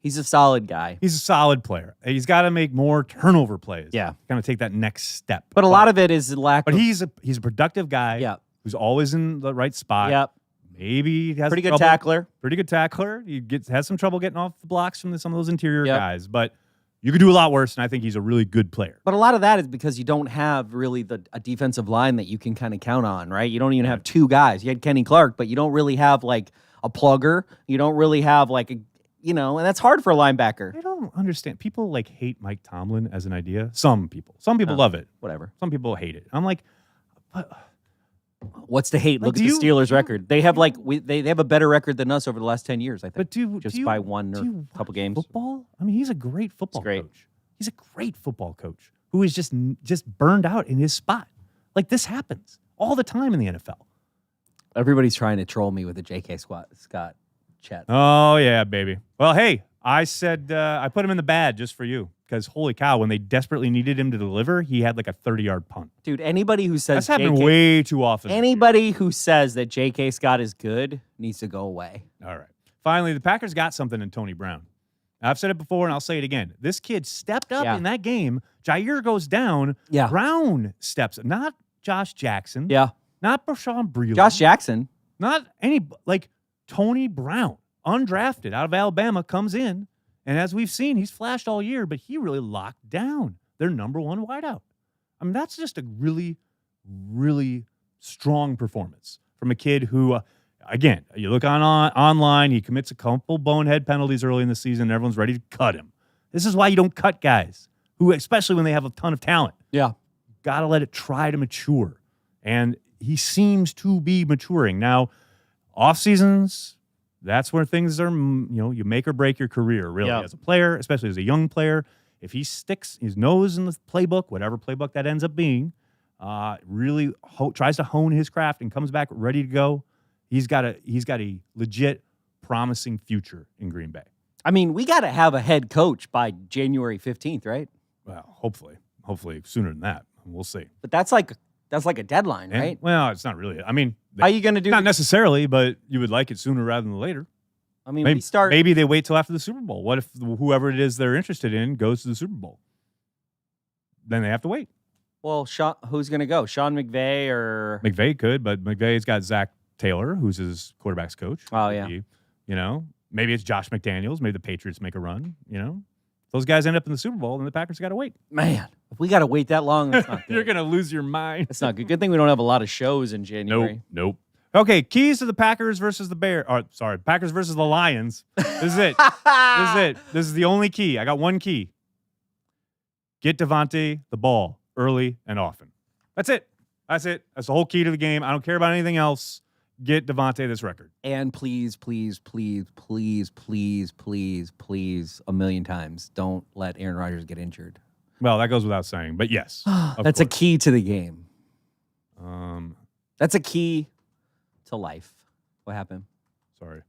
he's a solid guy. He's a solid player. He's got to make more turnover plays. Yeah. Kind of take that next step. But a lot of it is lack But of... he's a productive guy. Yeah. Who's always in the right spot. Yep. Maybe he has Pretty good trouble. tackler. Pretty good tackler. He has some trouble getting off the blocks from some of those interior Yep. guys, but you could do a lot worse, and I think he's a really good player. But a lot of that is because you don't have really a defensive line that you can kind of count on, right? You don't even have two guys. You had Kenny Clark, but you don't really have like a plugger. You don't really have like a, and that's hard for a linebacker. I don't understand. People like hate Mike Tomlin as an idea. Some people love it. Whatever. Some people hate it. I'm like, What's the hate? Like, Look at the Steelers' record. They have they have a better record than us over the last 10 years, I think. but by one or a couple games. Football? I mean, he's a great football great. coach. He's a great football coach who is just burned out in his spot. Like, this happens all the time in the NFL. Everybody's trying to troll me with the J.K. Scott chat. Oh, yeah, baby. Well, hey, I said I put him in the bad just for you because, holy cow, when they desperately needed him to deliver, he had like a 30-yard punt. Dude, anybody who says That's happened way too often. Anybody who says that J.K. Scott is good needs to go away. All right. Finally, the Packers got something in Tony Brown. I've said it before, and I'll say it again. This kid stepped up in that game. Jair goes down. Yeah. Brown steps up. Not Josh Jackson. Yeah. Not Brashawn Breeland. Josh Jackson. Not Tony Brown, undrafted out of Alabama, comes in. And as we've seen, he's flashed all year, but he really locked down their number one wideout. I mean, that's just a really, really strong performance from a kid who, again, you look online, he commits a couple bonehead penalties early in the season, and everyone's ready to cut him. This is why you don't cut guys, who, especially when they have a ton of talent. Yeah. Got to let it try to mature. And he seems to be maturing. Now, off seasons, that's where things are, you make or break your career, really, as a player, especially as a young player. If he sticks his nose in the playbook, whatever playbook that ends up being, really tries to hone his craft and comes back ready to go, he's got a legit, promising future in Green Bay. I mean, we got to have a head coach by January 15th, right? Well, hopefully sooner than that. We'll see. But that's like a deadline, right? Well, it's not really. I mean, how are you going to do? Not necessarily, but you would like it sooner rather than later. I mean, maybe they wait till after the Super Bowl. What if whoever it is they're interested in goes to the Super Bowl? Then they have to wait. Well, who's going to go? Sean McVay or McVay could, but McVay's got Zach Taylor, who's his quarterback's coach. Oh yeah. Maybe it's Josh McDaniels. Maybe the Patriots make a run. Those guys end up in the Super Bowl, and the Packers got to wait. Man, if we got to wait that long, that's not good. You're gonna lose your mind. That's not good. Good thing we don't have a lot of shows in January. Nope. Okay, keys to the Packers versus the Bears. Packers versus the Lions. This is it. This is the only key. I got one key. Get Devontae the ball early and often. That's it. That's the whole key to the game. I don't care about anything else. Get Devontae this record. And please, a million times, don't let Aaron Rodgers get injured. Well, that goes without saying, but yes. That's a key to the game. That's a key to life. What happened? Sorry.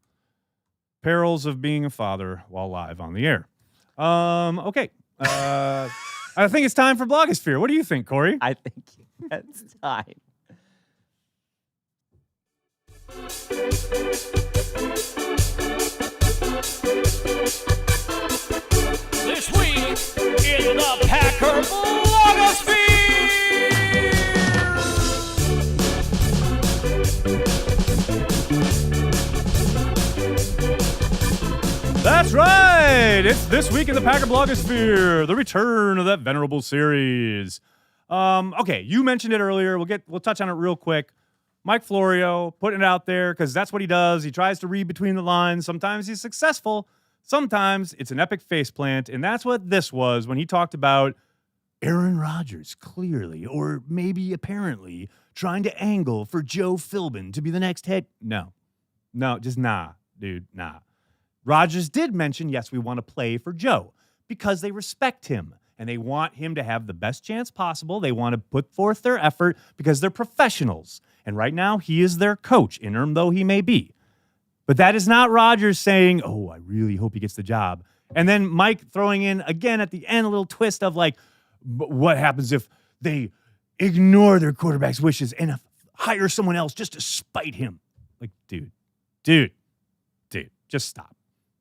Perils of being a father while live on the air. Okay. I think it's time for Blogosphere. What do you think, Corey? I think it's time. This week in the Packer blogosphere. That's right. It's This Week in the Packer blogosphere, the return of that venerable series. Okay, you mentioned it earlier. We'll touch on it real quick. Mike Florio putting it out there because that's what he does. He tries to read between the lines. Sometimes he's successful. Sometimes it's an epic faceplant, and that's what this was when he talked about Aaron Rodgers clearly, or maybe apparently, trying to angle for Joe Philbin to be the next head. No, just nah, dude, nah. Rodgers did mention, yes, we want to play for Joe because they respect him and they want him to have the best chance possible. They want to put forth their effort because they're professionals. And right now, he is their coach, interim though he may be. But that is not Rodgers saying, oh, I really hope he gets the job. And then Mike throwing in, again, at the end, a little twist of like, what happens if they ignore their quarterback's wishes and hire someone else just to spite him? Like, dude, just stop.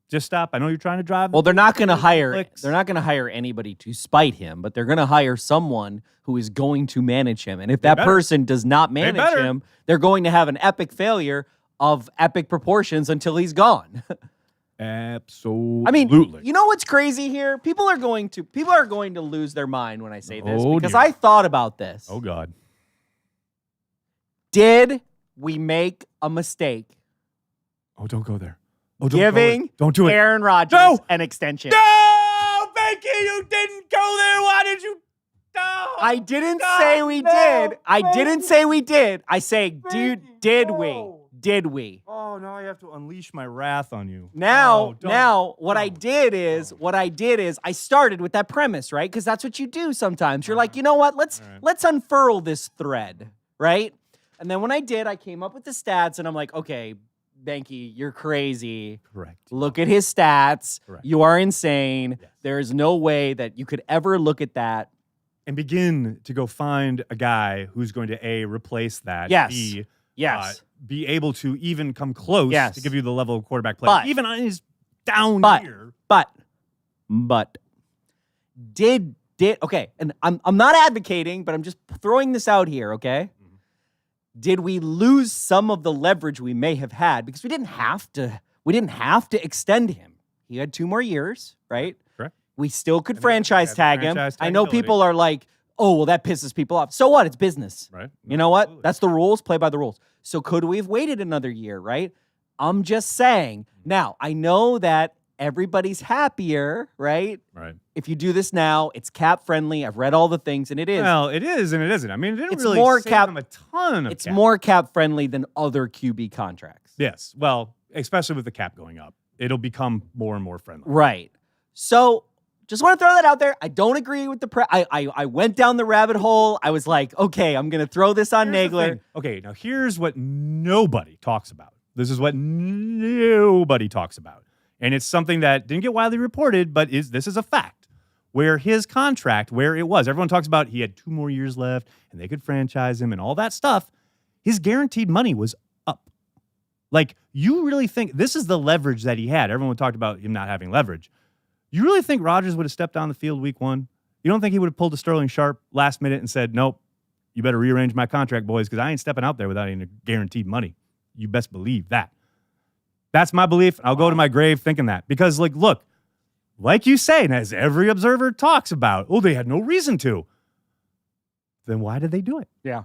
Just stop. I know you're trying to drive. Well, they're not going to hire. They're not going to hire anybody to spite him, but they're going to hire someone who is going to manage him. And if that person does not manage him, they're going to have an epic failure of epic proportions until he's gone. Absolutely. I mean, you know what's crazy here? People are going to lose their mind when I say this because I thought about this. Oh God. Did we make a mistake? Oh, don't go there. Oh, don't do it. Aaron Rodgers an extension. No, Becky, you didn't go there. Why did you? No. I didn't say we did. I didn't say we did. I say, dude, did we? Did we? Oh, now I have to unleash my wrath on you. What I did is I started with that premise, right? Because that's what you do sometimes. You're like, you know what? Let's unfurl this thread, right? And then when I did, I came up with the stats, and I'm like, okay, Banky, you're crazy. Correct. Look at his stats. Correct. You are insane. Yes. There is no way that you could ever look at that and begin to go find a guy who's going to A, replace that. Yes. B, yes. Be able to even come close to give you the level of quarterback play. But, even on his down year. But did okay, and I'm not advocating, but I'm just throwing this out here, okay? Did we lose some of the leverage we may have had because we didn't have to extend him. He had 2 more years, right? Correct. We still could franchise tag him. I know people are like, "Oh, well that pisses people off." So what? It's business. Right. You know what? That's the rules, play by the rules. So could we have waited another year, right? I'm just saying. Now, I know that everybody's happier, right? Right. If you do this now, it's cap friendly. I've read all the things, and it is. Well, it is and it isn't. I mean, it didn't It's really more save cap- them a ton of It's cap. more cap friendly than other QB contracts. Yes. Well, especially with the cap going up, it'll become more and more friendly. Right. So just want to throw that out there. I don't agree with the I went down the rabbit hole. I was like, okay, I'm going to throw this on Here's the Nagler. thing. Okay, now here's what nobody talks about. This is what nobody talks about. And it's something that didn't get widely reported, but this is a fact. Where his contract, where it was, everyone talks about he had 2 more years left and they could franchise him and all that stuff. His guaranteed money was up. Like, you really think this is the leverage that he had? Everyone talked about him not having leverage. You really think Rodgers would have stepped on the field week 1? You don't think he would have pulled a Sterling Sharp last minute and said, nope, you better rearrange my contract, boys, because I ain't stepping out there without any guaranteed money. You best believe that. That's my belief. I'll go to my grave thinking that. Because, like, look, like you say, and as every observer talks about, they had no reason to. Then why did they do it? Yeah.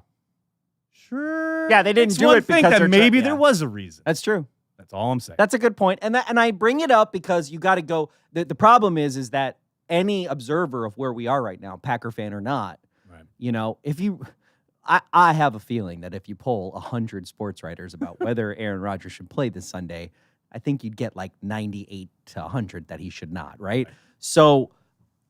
Sure. Yeah, they didn't makes do one it think because that they're maybe yeah. there was a reason. That's true. That's all I'm saying. That's a good point. And I bring it up because you got to go. The problem is that any observer of where we are right now, Packer fan or not, right. you know, I have a feeling that if you poll 100 sports writers about whether Aaron Rodgers should play this Sunday, I think you'd get like 98 to 100 that he should not, right? So,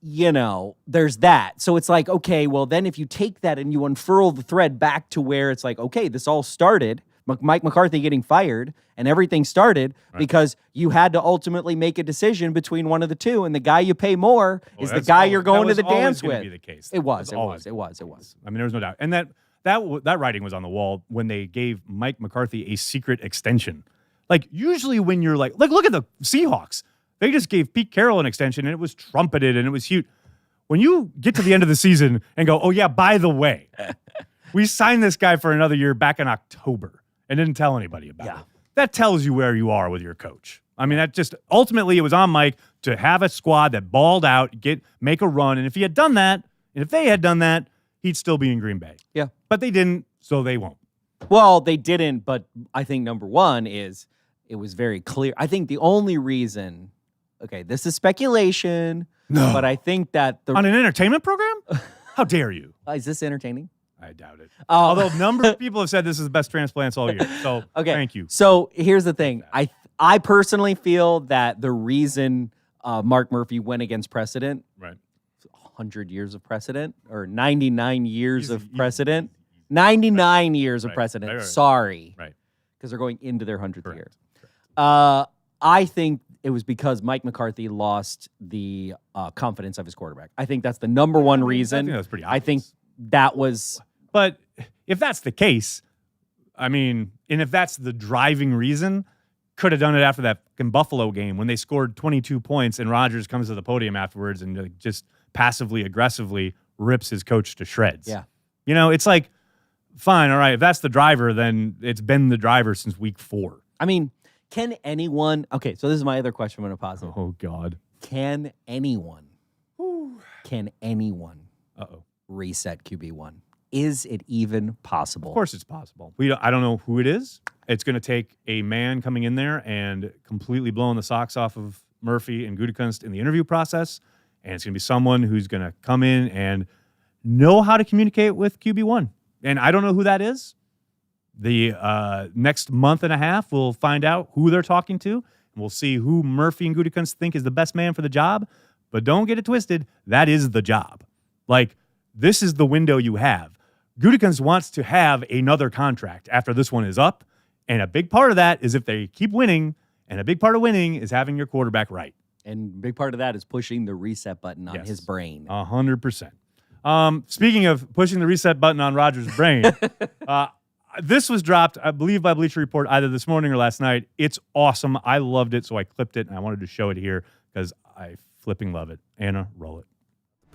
you know, there's that. So it's like, okay, well, then if you take that and you unfurl the thread back to where it's like, okay, this all started, Mike McCarthy getting fired, and everything started because you had to ultimately make a decision between one of the two, and the guy you pay more is the guy you're going to the dance with. Be the case. It was. I mean, there was no doubt. And that writing was on the wall when they gave Mike McCarthy a secret extension. Like, usually when you're like, look at the Seahawks. They just gave Pete Carroll an extension, and it was trumpeted, and it was huge. When you get to the end of the season and go, oh, yeah, by the way, we signed this guy for another year back in October and didn't tell anybody about it. That tells you where you are with your coach. I mean, that just ultimately it was on Mike to have a squad that balled out, make a run. And if he had done that, and if they had done that, he'd still be in Green Bay. Yeah. But they didn't, so they won't. Well, they didn't, but I think number one is it was very clear. I think the only reason, okay, this is speculation, but I think that on an entertainment program? How dare you? Is this entertaining? I doubt it. Although a number of people have said this is the best Transplants all year. So thank you. So here's the thing. I personally feel that the reason Mark Murphy went against precedent, right? 100 years of precedent or 99 years of precedent. 99 years of precedent. Right. Sorry. Right. Because they're going into their 100th year. Correct. I think it was because Mike McCarthy lost the confidence of his quarterback. I think that's the number one reason. I think that's pretty obvious. I think that was... But if that's the case, I mean, and if that's the driving reason, could have done it after that fucking Buffalo game when they scored 22 points and Rodgers comes to the podium afterwards and just passively aggressively rips his coach to shreds. Yeah. You know, it's like, fine, all right, if that's the driver, then it's been the driver since week 4. I mean, can anyone... Okay, so this is my other question I'm going to pause. Oh, God. Can anyone reset QB1? Is it even possible? Of course it's possible. I don't know who it is. It's going to take a man coming in there and completely blowing the socks off of Murphy and Gutekunst in the interview process. And it's going to be someone who's going to come in and know how to communicate with QB1. And I don't know who that is. The next month and a half, we'll find out who they're talking to. And we'll see who Murphy and Gutekunst think is the best man for the job. But don't get it twisted. That is the job. Like, this is the window you have. Gutekunst wants to have another contract after this one is up. And a big part of that is if they keep winning, and a big part of winning is having your quarterback right. And a big part of that is pushing the reset button on his brain. 100%. Speaking of pushing the reset button on Rodgers' brain, this was dropped, I believe, by Bleacher Report either this morning or last night. It's awesome. I loved it, so I clipped it, and I wanted to show it here because I flipping love it. Anna, roll it.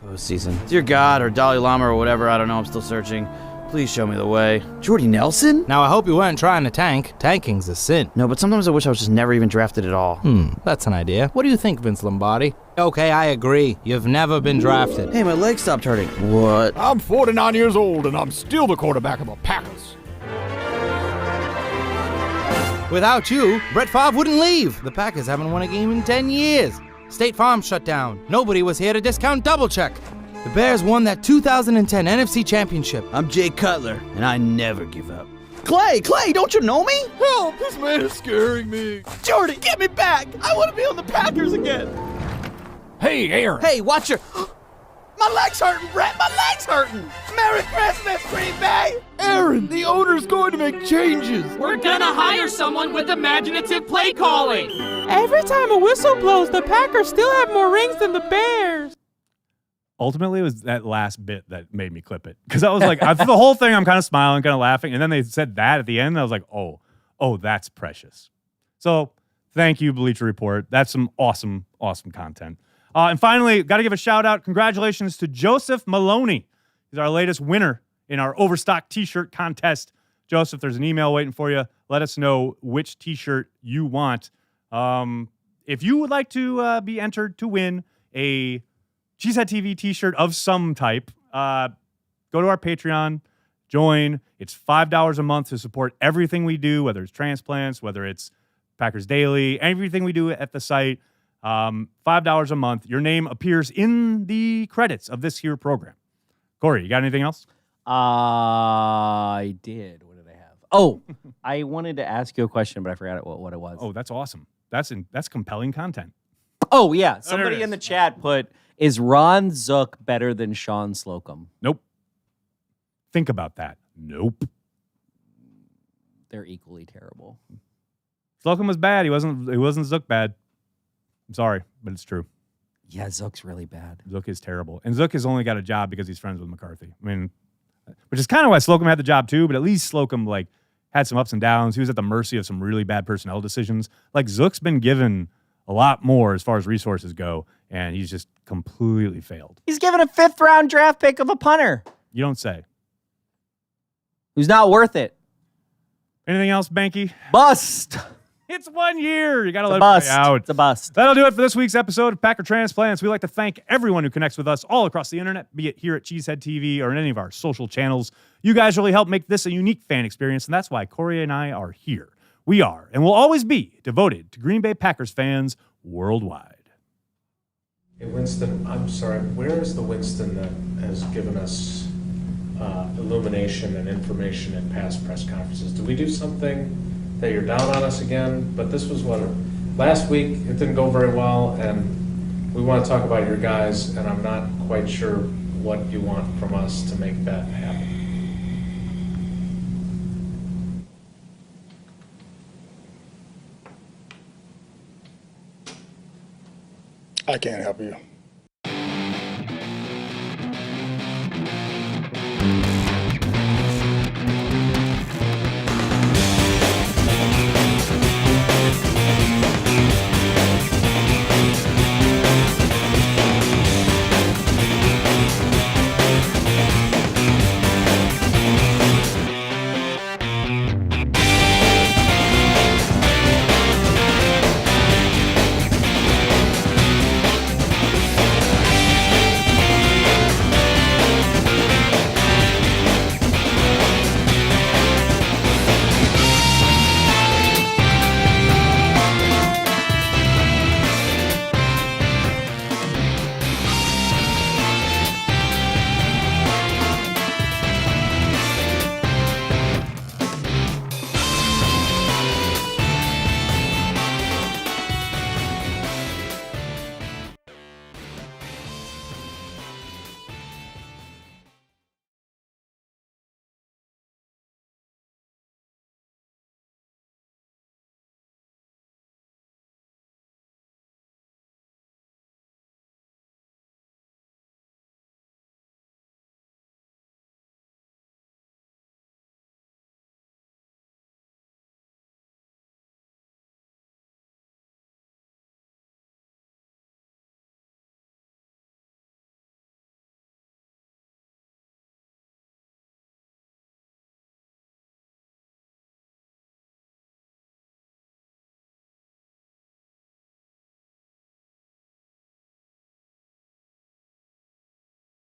Postseason. Dear God or Dalai Lama or whatever, I don't know, I'm still searching. Please show me the way. Jordy Nelson? Now, I hope you weren't trying to tank. Tanking's a sin. No, but sometimes I wish I was just never even drafted at all. That's an idea. What do you think, Vince Lombardi? Okay, I agree. You've never been drafted. Hey, my leg stopped hurting. What? I'm 49 years old and I'm still the quarterback of the Packers. Without you, Brett Favre wouldn't leave. The Packers haven't won a game in 10 years. State Farm shut down. Nobody was here to discount double check. The Bears won that 2010 NFC Championship. I'm Jay Cutler, and I never give up. Clay, don't you know me? Help, this man is scaring me. Jordy, get me back. I want to be on the Packers again. Hey, Aaron. Hey, watch your... My leg's hurting, Brett. My leg's hurting. Merry Christmas, Green Bay. Aaron, the owner's going to make changes. We're gonna hire someone with imaginative play calling. Every time a whistle blows, the Packers still have more rings than the Bears. Ultimately, it was that last bit that made me clip it. Because I was like, for the whole thing, I'm kind of smiling, kind of laughing. And then they said that at the end, and I was like, oh, that's precious. So thank you, Bleacher Report. That's some awesome, awesome content. And finally, got to give a shout out. Congratulations to Joseph Maloney. He's our latest winner in our Overstock t-shirt contest. Joseph, there's an email waiting for you. Let us know which t-shirt you want. If you would like to be entered to win a Cheesehead TV t-shirt of some type, go to our Patreon, join. It's $5 a month to support everything we do, whether it's transplants, whether it's Packers Daily, everything we do at the site. $5 a month. Your name appears in the credits of this here program. Corey, you got anything else? I did. What did I have? Oh, I wanted to ask you a question, but I forgot what it was. Oh, that's awesome. That's compelling content. Oh, yeah. Somebody in the chat put, is Ron Zook better than Sean Slocum? Nope. Think about that. Nope. They're equally terrible. Slocum was bad. He wasn't Zook bad. I'm sorry, but it's true. Yeah, Zook's really bad. Zook is terrible. And Zook has only got a job because he's friends with McCarthy. I mean, which is kind of why Slocum had the job too, but at least Slocum like had some ups and downs. He was at the mercy of some really bad personnel decisions. Like Zook's been given a lot more as far as resources go, and he's just completely failed. He's given a 5th-round draft pick of a punter You don't say. who's not worth it. Anything else, Banky? Bust. It's 1 year. You got to let Bust. it play out. It's a bust. That'll do it for this week's episode of Packer Transplants. We'd like to thank everyone who connects with us all across the internet, be it here at Cheesehead TV or in any of our social channels. You guys really help make this a unique fan experience, and that's why Corey and I are here. We are, and will always be, devoted to Green Bay Packers fans worldwide. Hey, Winston, I'm sorry, where is the Winston that has given us illumination and information at past press conferences? Did we do something that you're down on us again? But this was last week, it didn't go very well, and we want to talk about your guys, and I'm not quite sure what you want from us to make that happen. I can't help you.